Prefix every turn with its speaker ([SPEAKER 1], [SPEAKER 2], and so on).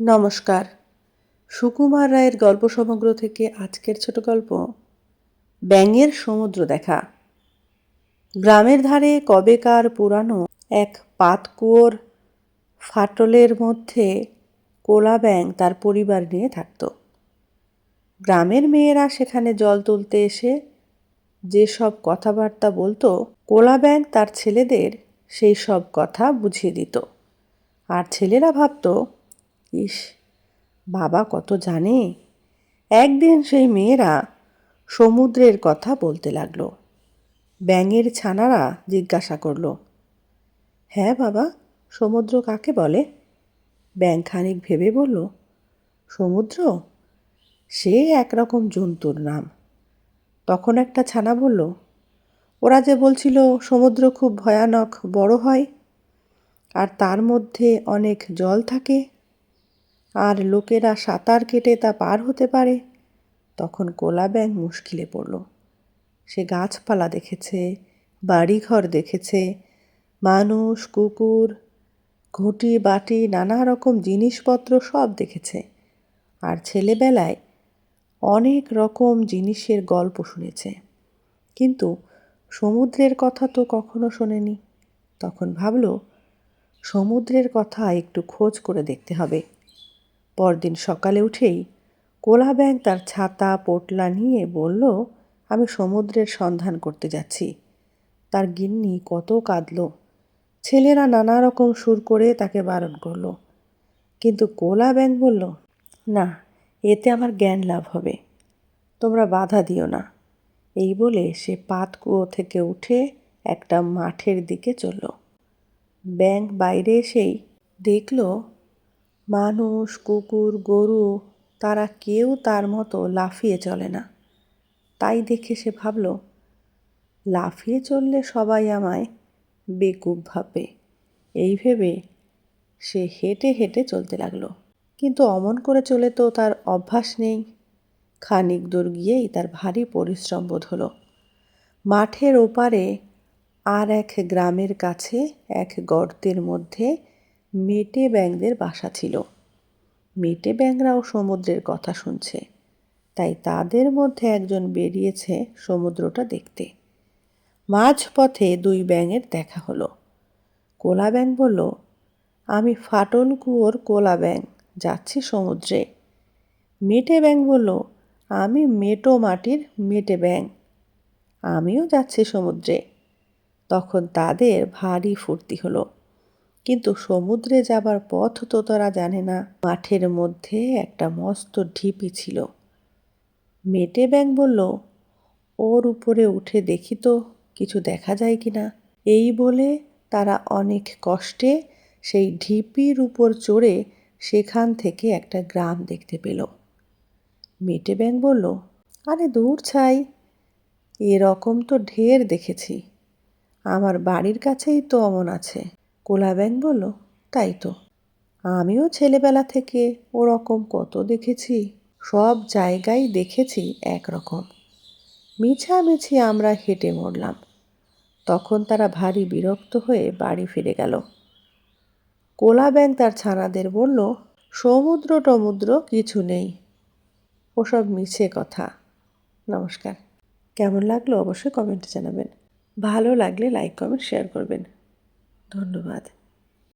[SPEAKER 1] নমস্কার। সুকুমার রায়ের গল্প সমগ্র থেকে আজকের ছোট গল্প ব্যাঙের সমুদ্র দেখা। গ্রামের ধারে কবেকার পুরানো এক পাতকুয়োর ফাটলের মধ্যে কোলা ব্যাঙ তার পরিবার নিয়ে থাকত। গ্রামের মেয়েরা সেখানে জল তুলতে এসে যেসব কথাবার্তা বলতো, কোলা ব্যাঙ তার ছেলেদের সেই সব কথা বুঝিয়ে দিত। আর ছেলেরা ভাবত, ইস, বাবা কত জানে। একদিন সেই মেয়েরা সমুদ্রের কথা বলতে লাগলো। ব্যাঙের ছানারা জিজ্ঞাসা করলো, হ্যাঁ বাবা, সমুদ্র কাকে বলে? ব্যাঙ খানিক ভেবে বলল, সমুদ্র সে একরকম জন্তুর নাম। তখন একটা ছানা বলল, ওরা যে বলছিল সমুদ্র খুব ভয়ানক বড় হয়, আর তার মধ্যে অনেক জল থাকে, আর লোকেরা সাঁতার কেটে তা পার হতে পারে। তখন কোলা ব্যাঙ মুশকিলে পড়ল। সে গাছপালা দেখেছে, বাড়িঘর দেখেছে, মানুষ, কুকুর, ঘুঁটি বাটি, নানা রকম জিনিসপত্র সব দেখেছে। আর ছেলেবেলায় অনেক রকম জিনিসের গল্প শুনেছে, কিন্তু সমুদ্রের কথা তো কখনো শোনেনি। তখন ভাবল, সমুদ্রের কথা একটু খোঁজ করে দেখতে হবে। পরদিন সকালে উঠেই কোলা ব্যাঙ তার ছাতা পোটলা নিয়ে বলল, আমি সমুদ্রের সন্ধান করতে যাচ্ছি। তার গিন্নি কত কাঁদল। ছেলেরা নানা রকম সুর করে তাকে বারণ করল, কিন্তু কোলা ব্যাঙ বলল, না, এতে আমার জ্ঞান লাভ হবে, তোমরা বাধা দিও না। এই বলে সে পাতকুয়ো থেকে উঠে একটা মাঠের দিকে চলল। ব্যাঙ বাইরে এসেই দেখল, মানুষ, কুকুর, গরু, তারা কেউ তার মতো লাফিয়ে চলে না। তাই দেখে সে ভাবল, লাফিয়ে চললে সবাই আমায় বেকুব ভাববে। এই ভেবে সে হেঁটে হেঁটে চলতে লাগলো। কিন্তু অমন করে চলে তো তার অভ্যাস নেই। খানিক দূর গিয়েই তার ভারী পরিশ্রম বোধ হলো। মাঠের ওপারে আর এক গ্রামের কাছে এক গর্তের মধ্যে মেটে ব্যাঙদের বাসা ছিল। মেটে ব্যাঙরাও সমুদ্রের কথা শুনছে, তাই তাদের মধ্যে একজন বেরিয়েছে সমুদ্রটা দেখতে। মাঝপথে দুই ব্যাঙের দেখা হলো। কোলা ব্যাঙ বলল, আমি ফাটল কুয়োর কোলা ব্যাঙ, যাচ্ছি সমুদ্রে। মেটে ব্যাঙ বলল, আমি মেটো মাটির মেটে ব্যাঙ, আমিও যাচ্ছি সমুদ্রে। তখন তাদের ভারী ফুর্তি হলো। কিন্তু সমুদ্রে যাবার পথ তো তারা জানে না। মাঠের মধ্যে একটা মস্ত ঢিপি ছিল। মেটে ব্যাঙ বলল, ওর উপরে উঠে দেখি তো কিছু দেখা যায় কিনা। এই বলে তারা অনেক কষ্টে সেই ঢিপির উপর চড়ে সেখান থেকে একটা গ্রাম দেখতে পেল। মেটে ব্যাঙ বলল, আরে দূর ছাই, এরকম তো ঢের দেখেছি, আমার বাড়ির কাছেই তো অমন আছে। কোলা ব্যাঙ বলল, তাই তো, আমিও ছেলেবেলা থেকে ওরকম কত দেখেছি। সব জায়গায় দেখেছি একরকম, মিছামিছি আমরা হেঁটে মরলাম। তখন তারা ভারী বিরক্ত হয়ে বাড়ি ফিরে গেল। কোলা ব্যাঙ তার ছানাদের বলল, সমুদ্র টমুদ্র কিছু নেই, ওসব মিছে কথা। নমস্কার। কেমন লাগলো অবশ্যই কমেন্টে জানাবেন। ভালো লাগলে লাইক, কমেন্ট, শেয়ার করবেন। ধন্যবাদ।